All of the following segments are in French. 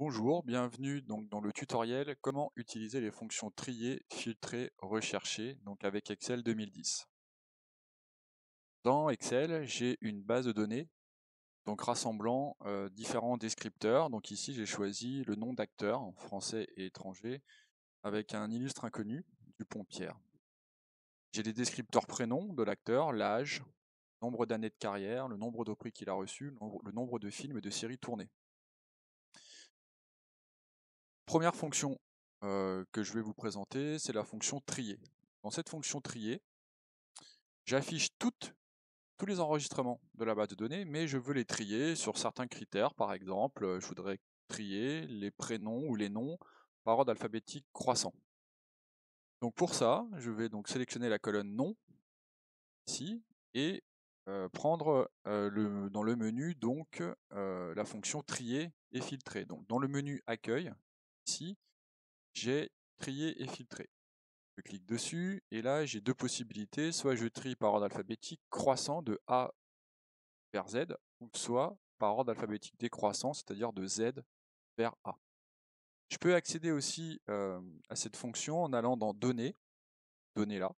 Bonjour, bienvenue donc dans le tutoriel comment utiliser les fonctions trier, filtrer, rechercher donc avec Excel 2010. Dans Excel, j'ai une base de données donc rassemblant différents descripteurs. Donc ici, j'ai choisi le nom d'acteur français et étranger avec un illustre inconnu, Dupont-Pierre. J'ai les descripteurs prénoms de l'acteur, l'âge, nombre d'années de carrière, le nombre de prix qu'il a reçu, le nombre de films et de séries tournés. Première fonction que je vais vous présenter, c'est la fonction trier. Dans cette fonction trier, j'affiche tous les enregistrements de la base de données, mais je veux les trier sur certains critères. Par exemple, je voudrais trier les prénoms ou les noms par ordre alphabétique croissant. Donc pour ça, je vais donc sélectionner la colonne nom ici et prendre dans le menu donc la fonction trier et filtrer. Donc dans le menu accueil, ici, j'ai trier et filtrer. Je clique dessus et là j'ai deux possibilités, soit je trie par ordre alphabétique croissant de A vers Z, ou soit par ordre alphabétique décroissant, c'est-à-dire de Z vers A. Je peux accéder aussi à cette fonction en allant dans données là,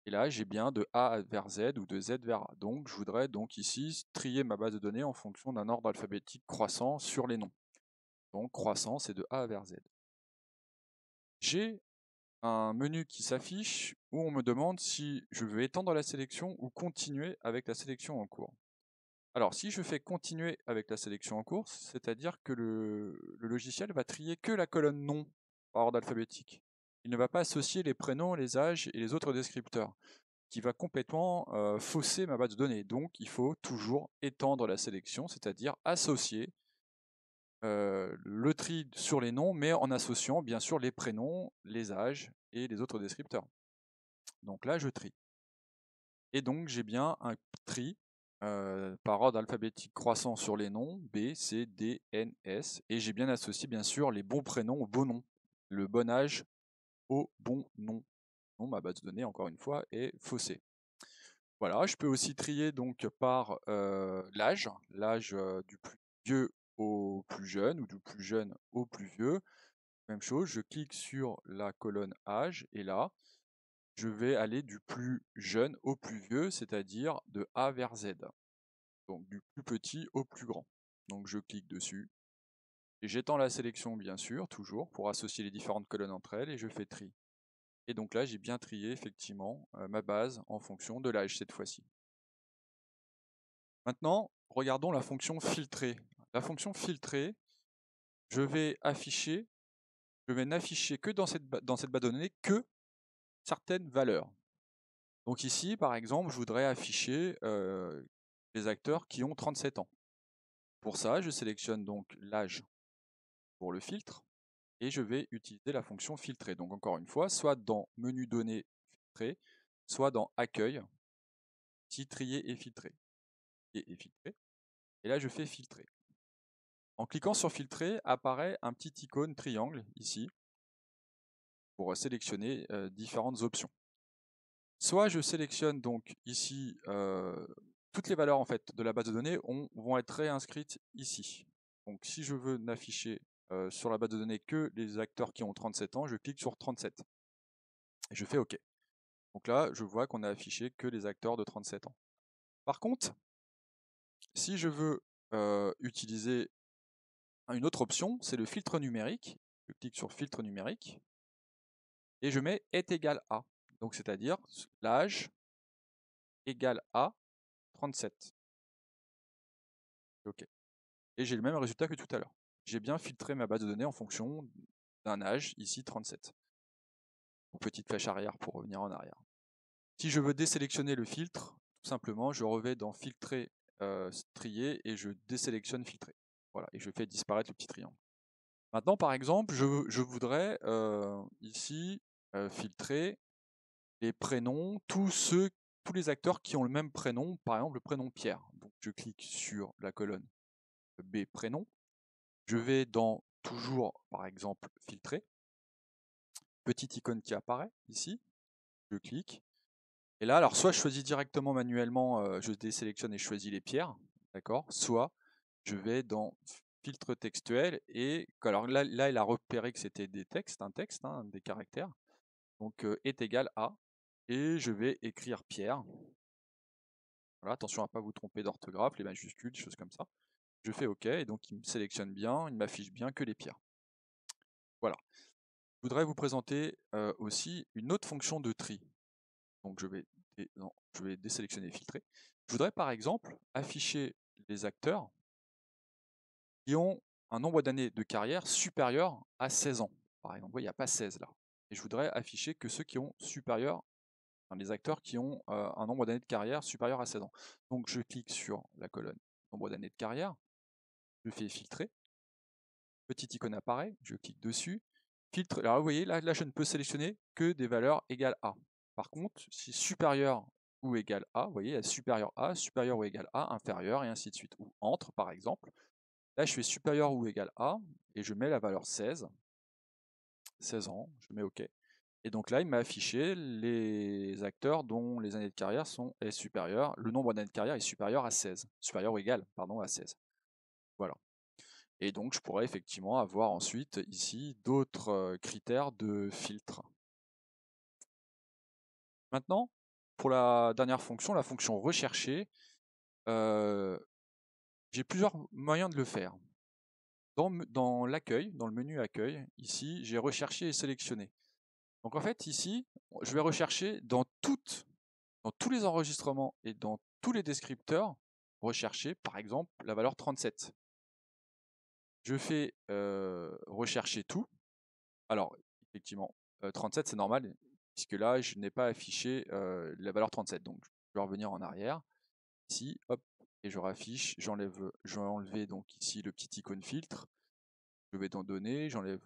et là j'ai bien de A vers Z ou de Z vers A. Donc je voudrais donc ici trier ma base de données en fonction d'un ordre alphabétique croissant sur les noms. Donc croissant c'est de A vers Z. J'ai un menu qui s'affiche où on me demande si je veux étendre la sélection ou continuer avec la sélection en cours. Alors si je fais continuer avec la sélection en cours, c'est-à-dire que le logiciel va trier que la colonne nom par ordre alphabétique. Il ne va pas associer les prénoms, les âges et les autres descripteurs, qui va complètement fausser ma base de données. Donc il faut toujours étendre la sélection, c'est-à-dire associer le tri sur les noms, mais en associant bien sûr les prénoms, les âges et les autres descripteurs. Donc là, je trie. Et donc, j'ai bien un tri par ordre alphabétique croissant sur les noms, B, C, D, N, S. Et j'ai bien associé, bien sûr, les bons prénoms aux bons noms, le bon âge au bon nom. Non, ma base de données, encore une fois, est faussée. Voilà, je peux aussi trier donc par l'âge du plus vieux au plus jeune ou du plus jeune au plus vieux. Même chose, je clique sur la colonne âge et là, je vais aller du plus jeune au plus vieux, c'est-à-dire de A vers Z. Donc du plus petit au plus grand. Donc je clique dessus et j'étends la sélection bien sûr, toujours, pour associer les différentes colonnes entre elles et je fais tri. Et donc là, j'ai bien trié effectivement ma base en fonction de l'âge cette fois-ci. Maintenant, regardons la fonction filtrer. La fonction filtrer, je vais n'afficher que dans cette base de données que certaines valeurs. Donc ici, par exemple, je voudrais afficher les acteurs qui ont 37 ans. Pour ça, je sélectionne donc l'âge pour le filtre et je vais utiliser la fonction filtrer. Donc encore une fois, soit dans menu données filtrer, soit dans accueil, trier et filtrer. Et filtrer. Et là, je fais filtrer. En cliquant sur filtrer, apparaît un petit icône triangle ici pour sélectionner différentes options. Soit je sélectionne donc ici toutes les valeurs en fait de la base de données vont être réinscrites ici. Donc si je veux n'afficher sur la base de données que les acteurs qui ont 37 ans, je clique sur 37 et je fais OK. Donc là, je vois qu'on a affiché que les acteurs de 37 ans. Par contre, si je veux utiliser une autre option, c'est le filtre numérique. Je clique sur filtre numérique et je mets est égal à. Donc c'est-à-dire l'âge égale à 37. OK. Et j'ai le même résultat que tout à l'heure. J'ai bien filtré ma base de données en fonction d'un âge, ici 37. Petite flèche arrière pour revenir en arrière. Si je veux désélectionner le filtre, tout simplement, je revais dans filtrer, trier et je désélectionne filtrer. Voilà, et je fais disparaître le petit triangle. Maintenant, par exemple, je voudrais ici filtrer les prénoms, tous les acteurs qui ont le même prénom, par exemple le prénom Pierre. Donc je clique sur la colonne B prénom. Je vais dans toujours, par exemple, filtrer. Petite icône qui apparaît ici. Je clique. Et là, alors soit je choisis directement manuellement, je désélectionne et je choisis les pierres, d'accord. Soit je vais dans filtre textuel, et alors là il a repéré que c'était des textes, un texte, hein, des caractères, donc est égal à, et je vais écrire Pierre. Voilà, attention à pas vous tromper d'orthographe, les majuscules, des choses comme ça. Je fais OK, et donc il me sélectionne bien, il m'affiche bien que les pierres. Voilà. Je voudrais vous présenter aussi une autre fonction de tri. Donc je vais désélectionner et filtrer. Je voudrais par exemple afficher les acteurs qui ont un nombre d'années de carrière supérieur à 16 ans. Par exemple, il n'y a pas 16 là. Et je voudrais afficher que ceux qui ont supérieur, enfin, les acteurs qui ont un nombre d'années de carrière supérieur à 16 ans. Donc je clique sur la colonne nombre d'années de carrière, je fais filtrer, petite icône apparaît, je clique dessus, filtre. Alors vous voyez, là je ne peux sélectionner que des valeurs égales à. Par contre, si supérieur ou égal à, vous voyez, supérieur ou égal à, inférieur, et ainsi de suite. Ou entre, par exemple. Là, je fais supérieur ou égal à, et je mets la valeur 16. 16 ans, je mets OK. Et donc là, il m'a affiché les acteurs dont les années de carrière est supérieur, le nombre d'années de carrière est supérieur à 16. Supérieur ou égal, pardon, à 16. Voilà. Et donc, je pourrais effectivement avoir ensuite ici d'autres critères de filtre. Maintenant, pour la dernière fonction, la fonction rechercher, j'ai plusieurs moyens de le faire. Dans l'accueil, dans le menu accueil, ici, j'ai recherché et sélectionné. Donc en fait, ici, je vais rechercher dans tous les enregistrements et dans tous les descripteurs, rechercher par exemple la valeur 37. Je fais rechercher tout. Alors, effectivement, 37 c'est normal, puisque là, je n'ai pas affiché la valeur 37. Donc, je vais revenir en arrière, ici, hop, et je raffiche, je vais enlever donc ici le petit icône filtre, je vais dans données, j'enlève,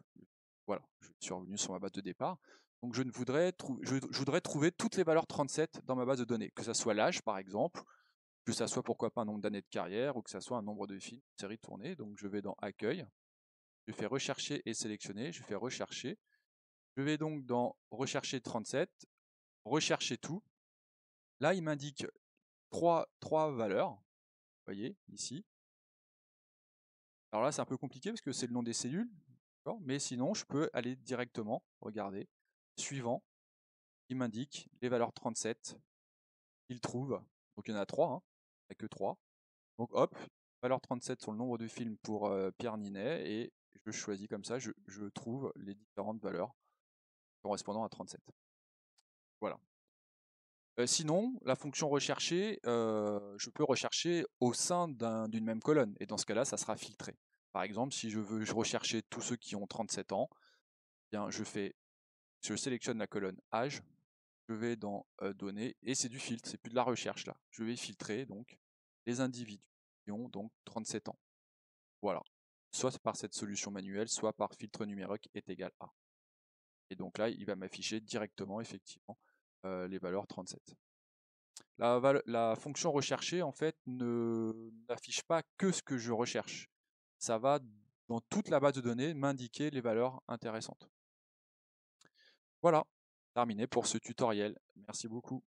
voilà, je suis revenu sur ma base de départ. Donc, je voudrais trouver toutes les valeurs 37 dans ma base de données, que ce soit l'âge, par exemple, que ça soit pourquoi pas un nombre d'années de carrière, ou que ça soit un nombre de films, séries tournées. Donc, je vais dans accueil, je fais rechercher et sélectionner, je fais rechercher. Je vais donc dans rechercher 37, rechercher tout. Là, il m'indique trois valeurs, vous voyez, ici. Alors là, c'est un peu compliqué parce que c'est le nom des cellules, mais sinon, je peux aller directement, regardez, suivant, il m'indique les valeurs 37, il trouve, donc il y en a 3, hein, il n'y a que 3. Donc hop, valeur 37 sur le nombre de films pour Pierre Ninet, et je choisis comme ça, je trouve les différentes valeurs correspondant à 37. Voilà. Sinon, la fonction rechercher, je peux rechercher au sein d'une même colonne, et dans ce cas-là, ça sera filtré. Par exemple, si je veux rechercher tous ceux qui ont 37 ans, bien, je sélectionne la colonne âge, je vais dans données, et c'est du filtre, c'est plus de la recherche là. Je vais filtrer donc les individus qui ont donc 37 ans. Voilà. Soit par cette solution manuelle, soit par filtre numérique est égal à. Et donc là, il va m'afficher directement effectivement les valeurs 37. La fonction rechercher, en fait, n'affiche pas que ce que je recherche. Ça va, dans toute la base de données, m'indiquer les valeurs intéressantes. Voilà, terminé pour ce tutoriel. Merci beaucoup.